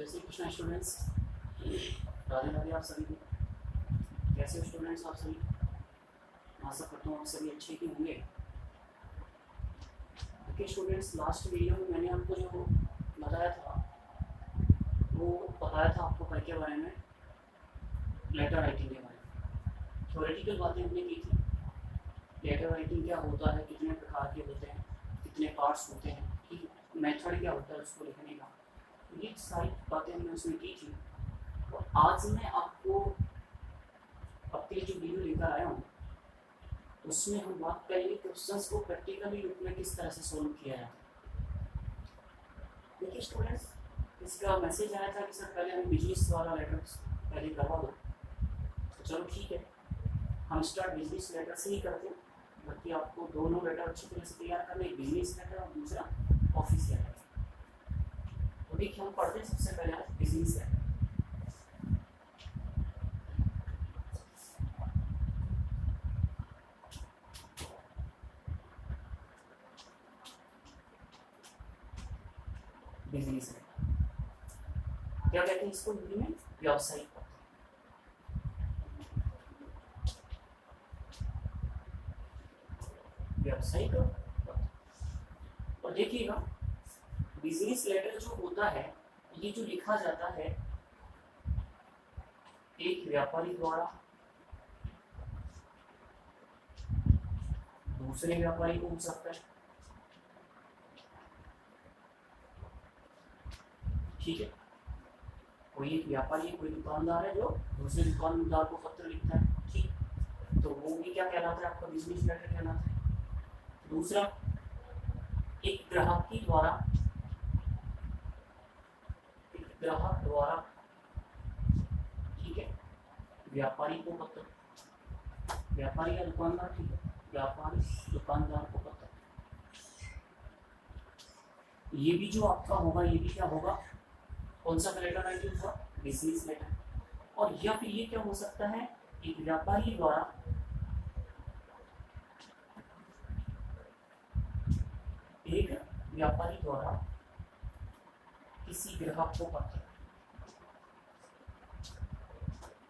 जय श्री कृष्ण स्टूडेंट्स, राधे राधे आप सभी को। कैसे हो स्टूडेंट्स आप सभी? आशा करता हूँ आप सभी अच्छे ही होंगे। ओके स्टूडेंट्स, लास्ट वीडियो में मैंने आपको जो बताया था वो बताया था आपको के बारे में, लेटर राइटिंग के बारे में। थ्योरेटिकल बातें हमने की थी। लेटर राइटिंग क्या होता है, कितने प्रकार के होते हैं, कितने पार्ट्स होते हैं, ठीक है, मेथड क्या होता है उसको लिखने का, ये सारी बातें हमने उसमें की थी। तो आज मैं आपको अपने जो वीडियो लेकर आया हूँ उसमें हम बात करेंगे क्वेश्चंस को प्रैक्टिकली रूप में किस तरह से सोल्व किया जाता है। देखिए स्टूडेंट्स, इसका मैसेज आया था कि सर पहले हमें बिजनेस वाला लेटर पहले करवा दो। तो चलो ठीक है, हम स्टार्ट बिजनेस लेटर से ही करते हैं। बाकी आपको दोनों लेटर अच्छी तरह से तैयार करना, एक बिजनेस लेटर और दूसरा ऑफिस लेटर। तो देखिए हम पढ़ते हैं सबसे पहले आज बिजनेस लेटर। बिजनेस लेटर क्या कहते हैं इसको हिंदी में? व्यावसायिक पत्र। व्यावसायिक पत्र। और देखिएगा बिजनेस लेटर जो होता है ये जो लिखा जाता है एक व्यापारी द्वारा दूसरे व्यापारी को हो सकता है, ठीक है। कोई एक व्यापारी है, कोई दुकानदार है जो दूसरे दुकानदार को पत्र लिखता है, ठीक। तो वो भी क्या कहलाता है? आपका बिजनेस लेटर कहलाता है। दूसरा, एक ग्राहक द्वारा ठीक है व्यापारी को पत्र, व्यापारी या दुकानदार, ठीक है, व्यापारी दुकानदार को पत्र। ये भी जो आपका होगा ये भी क्या होगा? कौन सा लेटर राइटिंग होगा? Business letter. और या फिर ये क्या हो सकता है? एक व्यापारी द्वारा किसी ग्राहक को पत्र,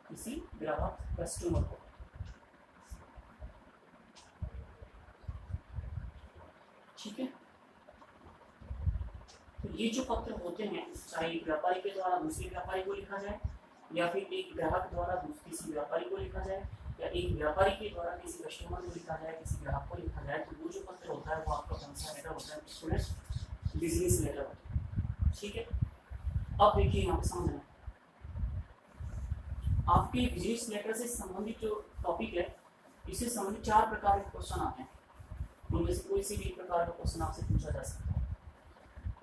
किसी ग्राहक कस्टमर को, ठीक है। तो ये जो पत्र होते हैं चाहे एक व्यापारी के द्वारा दूसरे व्यापारी को लिखा जाए या फिर एक ग्राहक द्वारा किसी व्यापारी को लिखा जाए या एक व्यापारी के द्वारा किसी कस्टमर को लिखा जाए, किसी ग्राहक को लिखा जाए, तो वो जो पत्र होता है वो आपका कौन सा लेटर होता है स्टूडेंट्स? बिजनेस लेटर होता है, ठीक है। अब देखिए यहाँ पे समझना, आपके बिजनेस लेटर से संबंधित जो टॉपिक है इससे संबंधित 4 प्रकार के क्वेश्चन आते हैं। उनमें से कोई सी भी प्रकार का क्वेश्चन आपसे पूछा जा सकता है।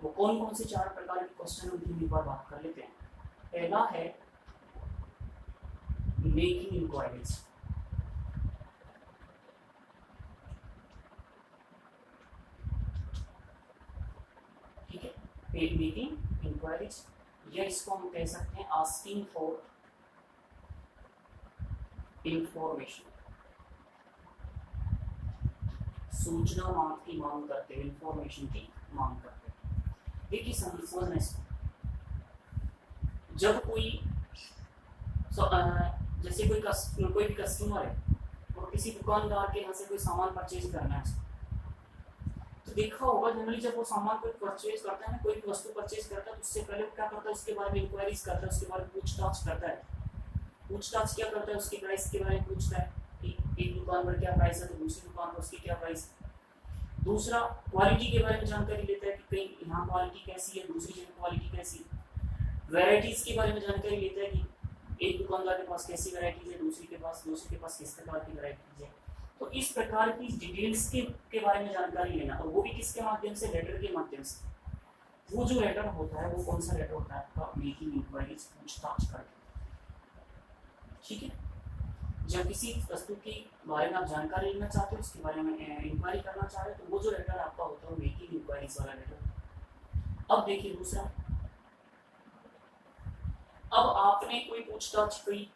वो कौन कौन से 4 प्रकार के क्वेश्चन उनकी एक बार बात कर लेते हैं। पहला है मेकिंग इंक्वायरीज। ठीक है, मेकिंग इंक्वायरीज, या इसको हम कह सकते हैं आस्किंग फॉर इंफॉर्मेशन। सूचना की मांग करते हैं, इंफॉर्मेशन की मांग करते हैं। देखिए समझना इसको, जब कोई जैसे कोई भी कस्टमर है और किसी दुकानदार के यहाँ से कोई सामान परचेज करना है, तो देखा होगा जनरली जब वो सामान कोई परचेज करता है ना, कोई भी वस्तु परचेज करता है तो उससे पहले वो क्या करता है? उसके बारे में इंक्वायरीज करता है, उसके बारे में पूछताछ करता है। पूछताछ क्या करता है? उसके प्राइस के बारे में पूछता है कि एक दुकान पर क्या प्राइस है तो दूसरी दुकान पर उसकी क्या प्राइस है। दूसरा, क्वालिटी के बारे में जानकारी लेता है कि कहीं यहाँ क्वालिटी कैसी है, दूसरी जगह क्वालिटी कैसी है। वैरायटीज के बारे में जानकारी लेता है कि एक दुकानदार के पास कैसी वैरायटीज है, दूसरे के पास किस प्रकार की वैरायटीज है। तो इस प्रकार की डिटेल्स के बारे में जानकारी लेना, और वो भी किसके माध्यम से? लेटर के माध्यम से। वो जो लेटर होता है वो कौन सा लेटर होता है? आपका मेकिंग इंक्वायरीज, पूछताछ करके, ठीक है। जब किसी वस्तु के बारे में आप जानकारी लेना चाहते हो, उसके बारे में इंक्वायरी करना चाह रहे हो, तो वो जो लेटर आपका होता है वो मेकिंग इंक्वायरीज वाला लेटर। अब देखिए दूसरा, अब आपने कोई पूछताछ की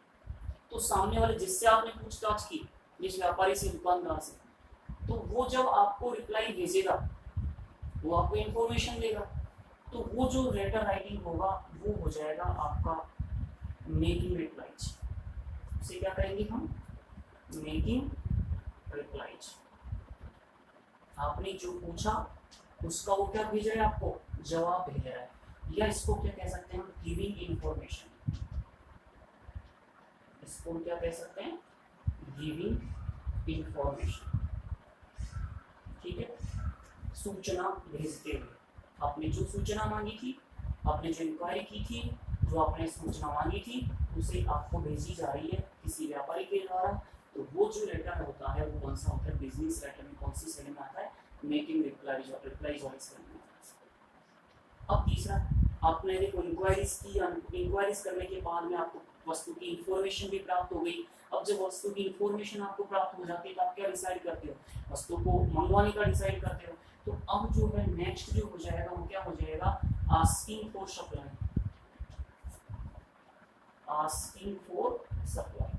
तो सामने वाले जिससे आपने पूछताछ की, जिस व्यापारी से, दुकानदार से, तो वो जब आपको रिप्लाई भेजेगा वो आपको इंफॉर्मेशन देगा। तो वो जो लेटर राइटिंग होगा वो हो जाएगा आपका मेकिंग रिप्लाईज। उसे क्या कहेंगे हम? Making replies. आपने जो पूछा उसका वो क्या भेज रहा है, आपको जवाब भेज रहा है, या इसको क्या कह सकते हैं हम? Giving information. इसको क्या कह सकते हैं? Giving information. ठीक है, सूचना भेजते हुए। आपने जो सूचना मांगी थी, आपने जो इंक्वायरी की थी, जो आपने सूचना मांगी थी, उसे आपको भेजी जा रही है किसी व्यापारी के द्वारा। तो वो जो लेटर होता है वो कौन सा होता है? बिजनेस लेटर में कौन सी श्रेणी में आता है? मेकिंग रिप्लाईज वाली श्रेणी में आता है। अब तीसरा, आपने देखो इंक्वायरीज की, इंक्वायरीज करने के बाद में आपको वस्तु की इंफॉर्मेशन भी प्राप्त हो गई। अब जब वस्तु की इंफॉर्मेशन आपको प्राप्त हो जाती है तो आप क्या डिसाइड करते हो? वस्तु को मंगवाने का डिसाइड करते हो। तो अब जो है नेक्स्ट जो हो जाएगा वो क्या हो जाएगा? Asking for supply. Asking for supply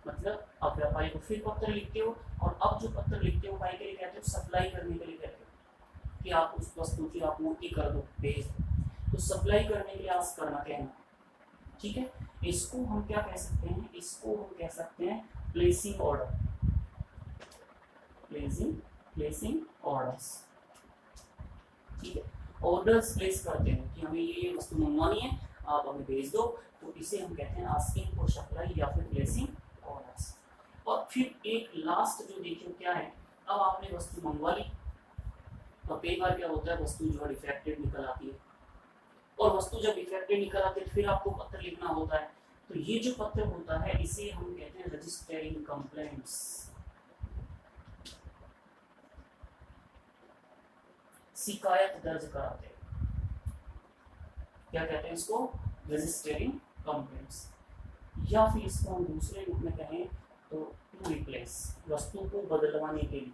मतलब आप व्यापारी को फिर पत्र लिखते हो, और अब जो पत्र लिखते हो भाई के लिए कहते हो? सप्लाई करने के लिए कहते हो कि आप उस वस्तु की आपूर्ति कर दो, भेज दो। तो सप्लाई करने के लिए आस्क करना कहना। ठीक है, इसको हम क्या कह सकते हैं? इसको हम कह सकते हैं प्लेसिंग ऑर्डर। Placing orders. ठीक है, ऑर्डर्स प्लेस करते हैं कि हमें ये वस्तु मंगवानी है, आप हमें भेज दो। तो इसे हम कहते हैं आस्किंग फॉर सप्लाई या फिर प्लेसिंग ऑर्डर्स। और फिर एक लास्ट जो देखिए क्या है, अब आपने वस्तु मंगवा ली, और कई बार क्या होता है वस्तु जो है डिफेक्टेड निकल आती है, और वस्तु जब डिफेक्टेड निकल आती है फिर आपको पत्र लिखना होता है। तो ये जो पत्र होता है इसे हम कहते हैं रजिस्टरिंग कंप्लेंट्स। शिकायत दर्ज कराते हैं, क्या कहते हैं इसको? Registering complaints. या फिर इसको हम दूसरे रूप में कहें तो टू रिप्लेस, वस्तु को बदलवाने के लिए,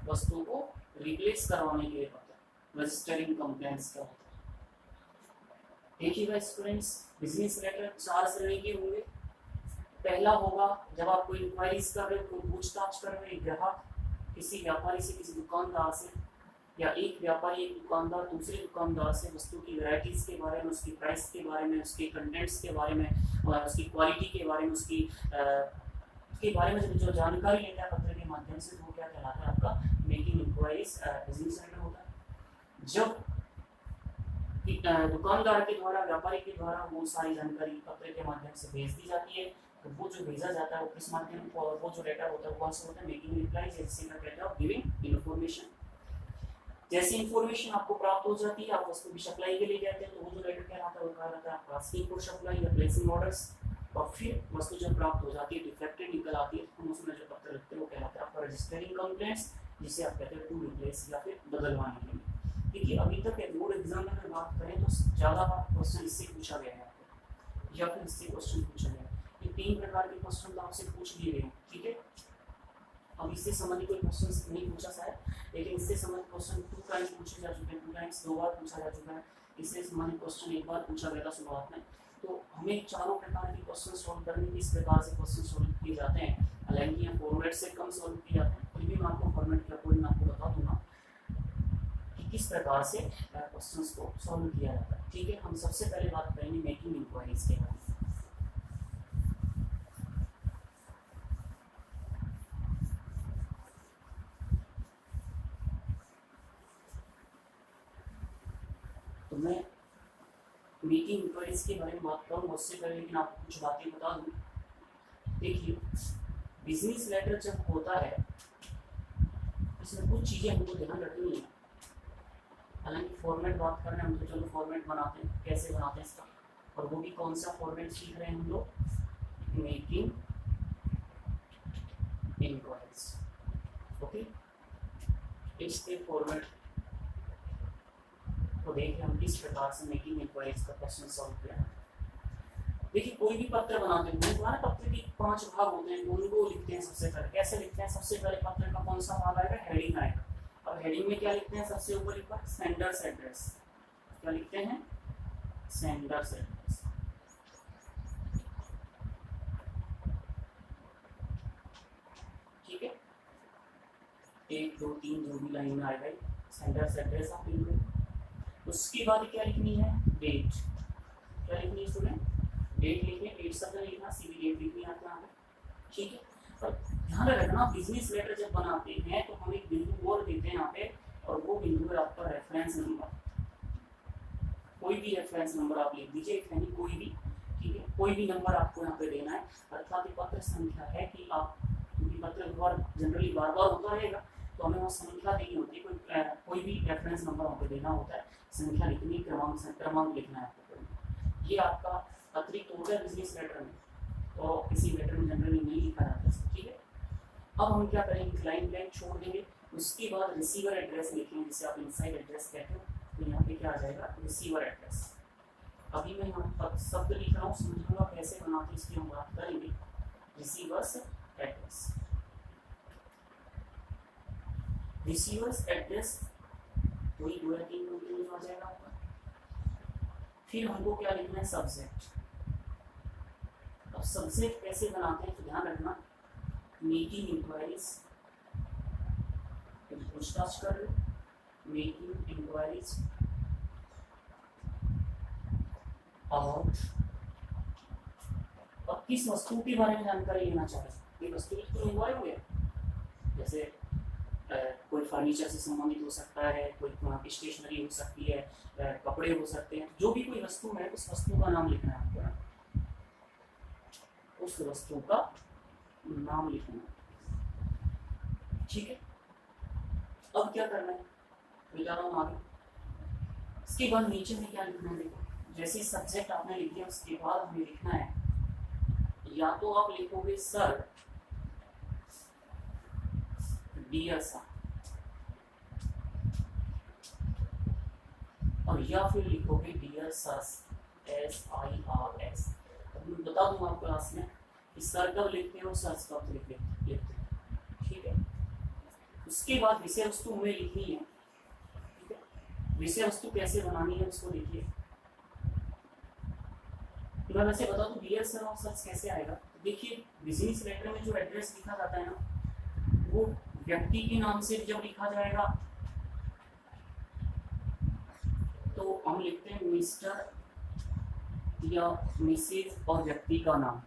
वस्तु को रिप्लेस करवाने के लिए पत्र, रजिस्टरिंग कंप्लेंट्स का होता है। देखिएगा स्टूडेंट्स, बिजनेस लेटर 4 श्रेणी के होंगे। पहला होगा जब आप कोई इंक्वायरीज कर रहे हो, कोई पूछताछ कर रहे हो, ग्राहक किसी व्यापारी से, किसी दुकानदार से, या एक व्यापारी एक दुकानदार दूसरे दुकानदार से वस्तु की वैरायटीज के बारे में, उसकी प्राइस के बारे में, उसके कंटेंट्स के बारे में, और उसकी क्वालिटी के बारे में, उसके बारे में जो जानकारी लेता है पत्र के माध्यम से, वो क्या कहलाता है? आपका मेकिंग इंक्वायरीज बिजनेस लेटर होता है। जब दुकानदार के द्वारा, व्यापारी के द्वारा वो सारी जानकारी पत्र के माध्यम से भेज दी जाती है, तो वो जो भेजा जाता है वो किस माध्यम, वो जो लेटर होता है कौन सा होता है? मेकिंग रिप्लाईज, जिसे क्या कहते हैं? Giving information. जैसे इंफॉर्मेशन आपको प्राप्त हो जाती है, आप वस्तु की सप्लाई के लिए कहते हैं, तो वो जो लेटर कहलाता है वो कहलाता है आपका आस्किंग फॉर सप्लाई या प्लेसिंग ऑर्डर्स। और फिर वस्तु जब प्राप्त हो जाती है, डिफेक्टेड निकल आती है, तो हम उसमें जो पत्र लिखते हैं वो कहलाता है आपका रजिस्टरिंग कंप्लेंट्स, जिसे आप कहते हैं टू रिप्लेस या फिर बदलवाने के लिए। देखिए अभी तक बोर्ड एग्जाम में अगर बात करें तो ज़्यादा बार क्वेश्चन इससे पूछा गया है आपको, या फिर इससे क्वेश्चन पूछा गया है। ये 3 प्रकार के क्वेश्चन तो आपसे पूछ लिए गए। ठीक है, अब इससे संबंधित कोई क्वेश्चन नहीं पूछा शायद, लेकिन इससे संबंधित क्वेश्चन 2 टाइम्स पूछे जा चुके हैं, 2 टाइम्स 2 बार पूछा जा चुका है। इससे संबंधित क्वेश्चन 1 बार पूछा गया था शुरुआत में। तो हमें चारों प्रकार के क्वेश्चन सॉल्व करने के इस प्रकार से क्वेश्चन सॉल्व किए जाते हैं। हालांकि यहाँ फॉर्मेट से कम सॉल्व किए जाते हैं, फिर भी मैं आपको फॉर्मेट के अकॉर्डिंग आपको बता दूंगा कि किस प्रकार से क्वेश्चंस को सॉल्व किया जाता है। ठीक है, हम सबसे पहले बात करेंगे मेकिंग इंक्वायरीज के बारे में। तो मैं मेकिंग इंक्वायरीज के बारे में बात करूँगा, उससे पहले लेकिन आपको कुछ बातें बता दूँ। देखिए बिजनेस लेटर जब होता है इसमें कुछ चीज़ें हमको ध्यान रखनी है। हालांकि फॉर्मेट बात कर रहे हैं हम, तो चलो फॉर्मेट बनाते हैं, कैसे बनाते हैं इसका, और वो भी कौन सा फॉर्मेट सीख रहे हैं हम लोग? Making inquiries. ओके, इसके फॉर्मेट तो देखिए हम किस प्रकार से मेकिंग इंक्वायरीज का क्वेश्चन सॉल्व किया है। देखिए कोई भी पत्र बनाते हैं, हमारे पत्र के 5 भाग होते हैं, उनको लिखते हैं सबसे पहले। कैसे लिखते हैं? सबसे पहले पत्र का कौन सा भाग आएगा? हेडिंग आएगा, और हेडिंग में क्या लिखते हैं? सबसे ऊपर लिखा है सेंडर्स एड्रेस। क्या लिखते हैं? Sender's address. ठीक है, 1 2 3 जो भी लाइन में आएगा सेंडर्स एड्रेस आप लिख दो। उसके बाद क्या लिखनी है, डेट। क्या लिखनी है स्टूडेंट, डेट लिखनी है, डेट शब्द लिखना, सीवी डेट लिखनी है आपको यहाँ पे, ठीक है। और ध्यान रखना बिजनेस लेटर जब बनाते हैं तो हम एक बिंदु और देते हैं यहाँ पे, और वो बिंदु है आपका रेफरेंस नंबर। कोई भी रेफरेंस नंबर आप लिख दीजिए, यानी कोई भी, ठीक है, कोई भी नंबर आपको यहाँ पे देना है। अर्थात पत्र संख्या है कि आप, क्योंकि पत्र जनरली बार बार होता रहेगा तो हमें वहाँ संख्या देनी होती है, कोई भी रेफरेंस नंबर वहाँ पे देना होता है, संख्या लिखनी, क्रमांक लिखना है आपको। ये आपका अतिरिक्त हो गया बिजनेस लेटर में, तो किसी लेटर में जनरली नहीं लिखा जाता है, ठीक है। अब हम क्या करेंगे, लाइन ब्लैंक छोड़ देंगे। उसके बाद रिसीवर एड्रेस लिखेंगे, जिसे आप इनसाइड एड्रेस कहते हो। तो यहाँ पे क्या आ जाएगा, रिसीवर एड्रेस। अभी मैं यहाँ पर शब्द लिख रहा हूँ, समझूंगा कैसे बनाते इसकी हम बात करेंगे। रिसीवर्स एड्रेस, रिसीवर्स एड्रेस वही 2 या 3 मिनट में आ जाएगा आपका। फिर हमको क्या लिखना है, सब्जेक्ट। अब सब्जेक्ट कैसे बनाते हैं तो ध्यान रखना, मेकिंग इंक्वायरीज, पूछताछ कर लो, मेकिंग इंक्वायरीज अबाउट, और किस वस्तु के बारे में जानकारी लेना चाह रहे हैं। ये वस्तु की इंक्वायरी हो गया, जैसे कोई फर्नीचर से संबंधित हो सकता है, कोई स्टेशनरी हो सकती है, कपड़े हो सकते हैं, जो भी कोई वस्तु है उस वस्तु का नाम लिखना है आपको, उस वस्तु का नाम लिखना, ठीक है। अब क्या करना है, मैं जा रहा हूँ आगे। इसके बाद नीचे में क्या लिखना है, देखो जैसे सब्जेक्ट आपने लिख दिया, उसके बाद हमें लिखना है, या तो आप लिखोगे सर, डियर सर, और या फिर लिखोगे डियर सर्स, SIRS। अब मैं बता दूंगा आपको क्लास में कि सर कब लिखते हो, सर्स कब लिखते हो, ठीक है। उसके बाद विषय वस्तु हमें लिखनी है, ठीक है। विषय वस्तु कैसे बनानी है उसको देखिए। मैं वैसे बता दूं डियर सर और सर्स कैसे आएगा। देखिए बिजनेस लेटर में जो एड्रेस लिखा जाता है ना, वो व्यक्ति के नाम से जब लिखा जाएगा तो हम लिखते हैं मिस्टर या मिसेज और व्यक्ति का नाम,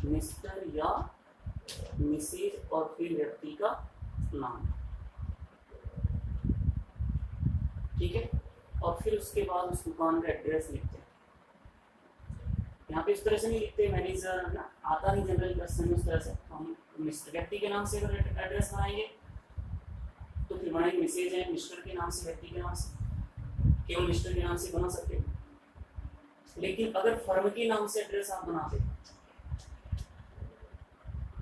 मिस्टर या मिसेज और फिर व्यक्ति का नाम, ठीक है। और फिर उसके बाद उस दुकान का एड्रेस लिखते हैं। यहाँ पे इस तरह से नहीं लिखते मैनेजर ना, आता नहीं जनरल क्वेश्चन में उस तरह से। हम व्यक्ति के नाम से अगर एड्रेस बनाएंगे तो फिर बनाएंगे मिसेज है, मिस्टर के नाम से, व्यक्ति के नाम से, केवल मिस्टर के नाम से बना सकते हैं। लेकिन अगर फर्म के नाम से एड्रेस आप बनाते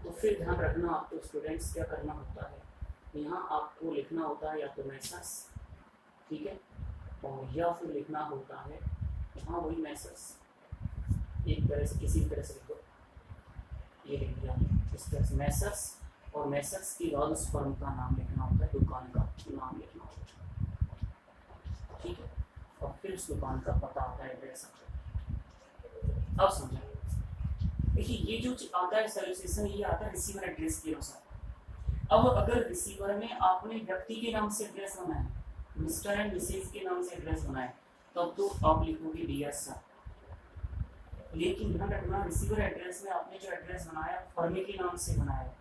तो फिर ध्यान रखना आपको स्टूडेंट्स क्या करना होता है, यहाँ आपको लिखना होता है या तो मैसर्स, ठीक है, और या फिर लिखना होता है यहाँ वही मैसर्स, एक तरह से किसी तरह से लिखो, ये लिख दिया इस तरह से मैसर्स, और मैसर्स के बाद उस फर्म का नाम लिखना होता है, दुकान का नाम लिखना होता है, ठीक है, और फिर उस दुकान का पता आता है, एड्रेस आता है। अब समझा, देखिए ये जो आता है सैल्यूटेशन, ये आता है रिसीवर एड्रेस के अनुसार। अब अगर रिसीवर में आपने व्यक्ति के नाम से एड्रेस बनाया, मिस्टर एंड मिसेज के नाम से एड्रेस बनाया, तब तो आप लिखोगे डियर सर। लेकिन ध्यान रखना रिसीवर एड्रेस में आपने जो एड्रेस बनाया फर्म के नाम से बनाया,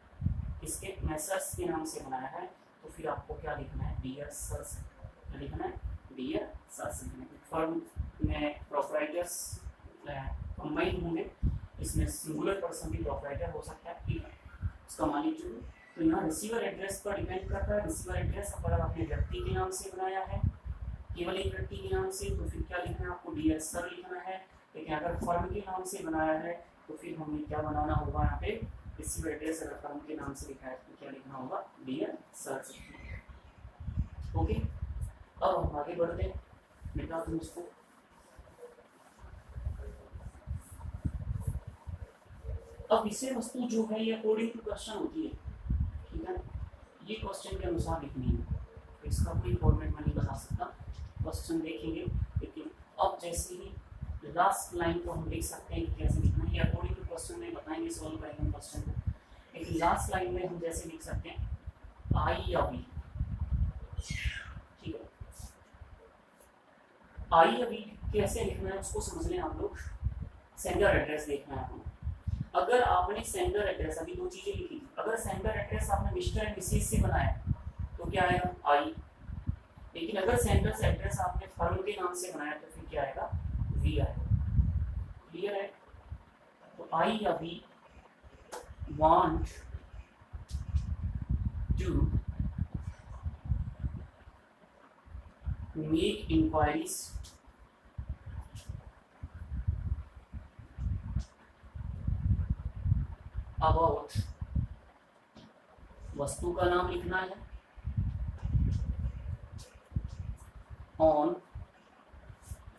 इसके मैसर्स के नाम से बनाया है, तो फिर आपको क्या लिखना है, डियर सर्स लिखना है, डियर सर्स। फर्म में प्रोप्राइटर्स कंबाइन होंगे, इसमें सिंगुलर पर्सन भी प्रोप्राइटर हो सकता है, ठीक है, उसका मालिक जो। तो यहाँ रिसीवर एड्रेस पर डिपेंड करता है। रिसीवर एड्रेस अगर आपने व्यक्ति के नाम से बनाया है, केवल एक व्यक्ति के नाम से, तो फिर क्या लिखना है आपको, डियर सर लिखना है। लेकिन अगर फर्म के नाम से बनाया है तो फिर हमें क्या बनाना होगा, यहाँ पे रिसीवर एड्रेस अगर फर्म के नाम से लिखा है तो क्या लिखना होगा, डियर सर। ओके, अब हम आगे बढ़ते हैं, मिटा दूँ उसको। अब विषय वस्तु जो है ये अकॉर्डिंग टू क्वेश्चन होती है, ठीक है, ये क्वेश्चन के अनुसार लिखनी है, इसका कोई फॉर्मेट मैं नहीं बता सकता, क्वेश्चन देखेंगे। लेकिन अब जैसे ही लास्ट लाइन को हम लिख सकते हैं कि कैसे लिखना है, ये अकॉर्डिंग टू क्वेश्चन में बताएंगे, सॉल्व करेंगे क्वेश्चन को। एक लास्ट लाइन में हम जैसे लिख सकते हैं आई या वी, ठीक है। आई या वी कैसे लिखना है उसको समझ लें आप लोग। सेंडर एड्रेस देखना है हमें। अगर आपने सेंडर एड्रेस, अभी दो चीजें लिखी थी, अगर सेंडर एड्रेस आपने मिस्टर एंड मिसेज से बनाया तो क्या आएगा आई, लेकिन अगर सेंडर एड्रेस आपने फर्म के नाम से बनाया तो फिर क्या आएगा वी आएगा। क्लियर है? तो आई या we want to make inquiries about, वस्तु का नाम लिखना है, on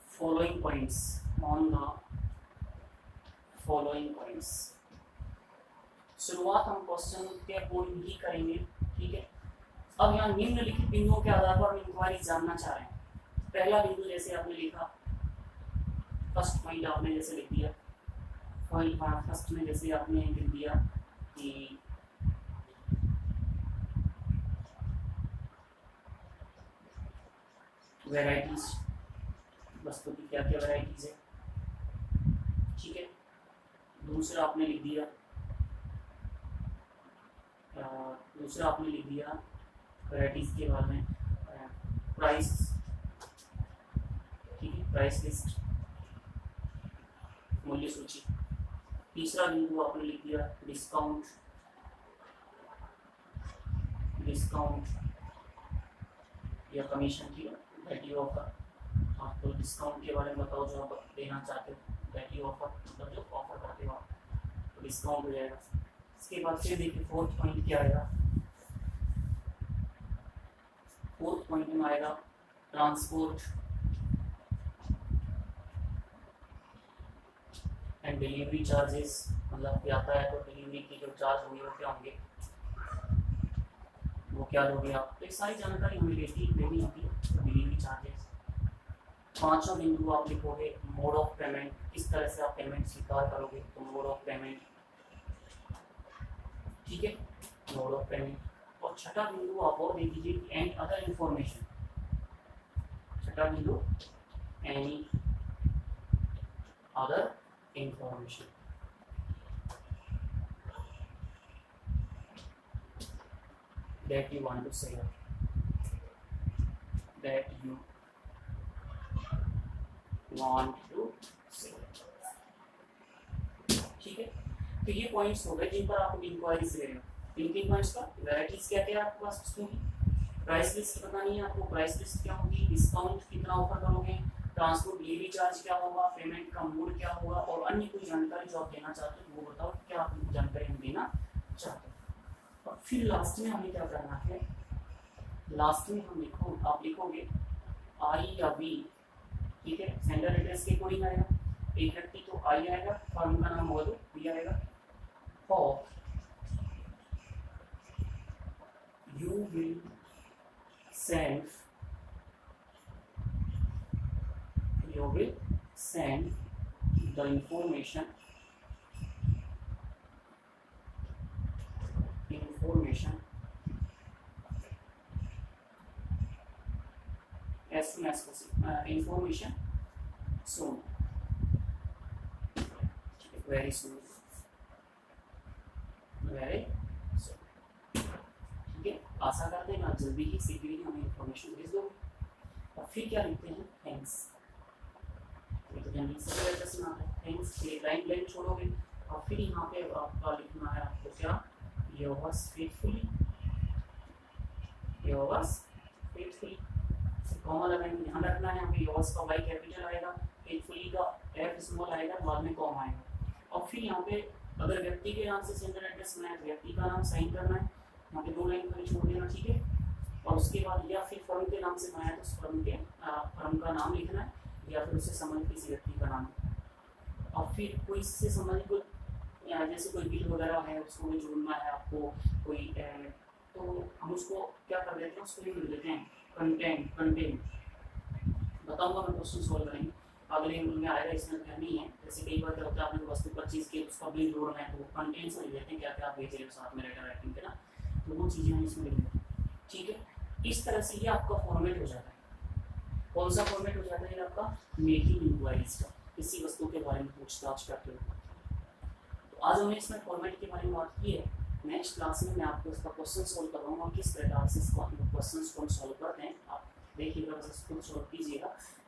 following points, on the following points. शुरुआत हम क्वेश्चन के अकॉर्डिंग ही करेंगे, ठीक है। अब यहाँ निम्नलिखित बिंदुओं के आधार पर हम इंक्वायरी जानना चाह रहे हैं। पहला बिंदु जैसे आपने लिखा, फर्स्ट पॉइंट आपने जैसे लिख दिया, फर्स्ट में जैसे आपने लिख दिया कि वैरायटीज, वस्तु की क्या क्या वैरायटीज है, ठीक है। दूसरा आपने लिख दिया वैरायटीज के बारे में प्राइस, ठीक है, प्राइस लिस्ट, मूल्य सूची। तीसरा बिंदु आपने लिख दिया डिस्काउंट, या कमीशन की वैल्यू ऑफर। आप तो डिस्काउंट के बारे में बताओ जो आप देना चाहते हो, वैल्यू ऑफर मतलब जो ऑफर करते हो आप, तो डिस्काउंट हो जाएगा। इसके बाद फिर देखिए फोर्थ पॉइंट क्या आएगा। फोर्थ पॉइंट में आएगा ट्रांसपोर्ट एंड डिलीवरी चार्जेस, मतलब यातायात तो डिलीवरी की जो चार्ज होंगे वो क्या होंगे, वो क्या लोगे आप, तो एक सारी जानकारी हमें लेनी होती है, डिलीवरी चार्जेस। पांचवा बिंदु आप लिखोगे मोड ऑफ पेमेंट, किस तरह से आप पेमेंट स्वीकार करोगे, तो मोड ऑफ पेमेंट, ठीक है, मोड ऑफ पेमेंट। और छठा बिंदु आप और देख लीजिए एंड अदर इंफॉर्मेशन, छठा बिंदु any other information. that you want to say, that you want to say, ठीक है। तो ये पॉइंट्स हो गए जिन पर आप इंक्वायरी से ले रहे हो। तीन पॉइंट्स का वैरायटीज क्या क्या है आपके पास वस्तुओं की, प्राइस लिस्ट बतानी है आपको, प्राइस लिस्ट क्या होगी, डिस्काउंट कितना ऑफर करोगे, ट्रांसपोर्ट डिलीवरी चार्ज क्या होगा, पेमेंट का मोड क्या होगा, और अन्य कोई जानकारी जो आप देना चाहते हो वो बताओ, क्या आप जानकारी हम देना चाहते हो। और फिर लास्ट में हमें क्या करना है, लास्ट में हम आप लिखोगे आई या वी, ठीक है, सेंडर एड्रेस के अकॉर्डिंग आएगा, एक व्यक्ति तो आई आएगा, फर्म का नाम होगा तो वी आएगा, और you will send the information as soon as possible, information soon, very soon, ठीक है। आशा करते हैं आप जल्दी ही शीघ्र ही हमें इंफॉर्मेशन भेज दो। और फिर क्या लिखते हैं, थैंक्स, तो जनरली सब एड्रेस में आता है थैंक्स, ये लाइन ब्लैंक छोड़ोगे और फिर यहाँ पे आपका लिखना है आपको क्या, yours faithfully, कॉमा लगाएंगे, ध्यान रखना है यहाँ पे yours का y कैपिटल आएगा, faithfully का f स्मॉल आएगा, बाद में कॉमा आएगा। और फिर यहाँ पे अगर व्यक्ति के नाम से सेंडर एड्रेस बनाया तो व्यक्ति का नाम साइन करना है, यहाँ पे दो लाइन खाली छोड़ देना, ठीक है। और उसके बाद या फिर फर्म के नाम से बनाया तो फर्म का नाम लिखना है, या फिर उससे संबंधित किसी व्यक्ति का नाम। और फिर कोई इससे संबंधित कोई जैसे कोई बिल वगैरह है उसको भी जोड़ना है आपको, कोई तो हम उसको क्या कर देते हैं, उसको भी मिल देते हैं कंटेंट बताऊंगा मैं, क्वेश्चन सॉल्व करेंगे। अगले रूल में आएगा, इसमें क्या नहीं है। जैसे कई बार क्या होता है, आपने वस्तु परचेज की, उसका बिल जोड़ना है, तो कंटेंट्स लिख देते हैं क्या क्या आप भेज रहे हो साथ में राइटर राइटिंग के ना, तो वो चीज़ें हम इसमें लिख देते हैं। ठीक है, इस तरह से ये आपका फॉर्मेट हो जाता है। कौन सा फॉर्मेट हो जाता है आपका? मेकिंग इंक्वायरीज का, किसी वस्तु के बारे में पूछताछ करते हुए। तो आज हमने इसमें फॉर्मेट के बारे में बात की है। नेक्स्ट क्लास में मैं आपको इसका क्वेश्चन सॉल्व करवाऊंगा, किस प्रकार से इसको क्वेश्चन को हम सॉल्व करते हैं। आप देखिएगा, बस इसको सॉल्व कीजिएगा।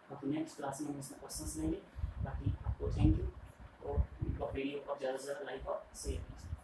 बाकी नेक्स्ट क्लास में हम इसमें क्वेश्चन लेंगे। बाकी आपको थैंक यू, और वीडियो को ज़्यादा से ज़्यादा लाइक और शेयर कीजिए।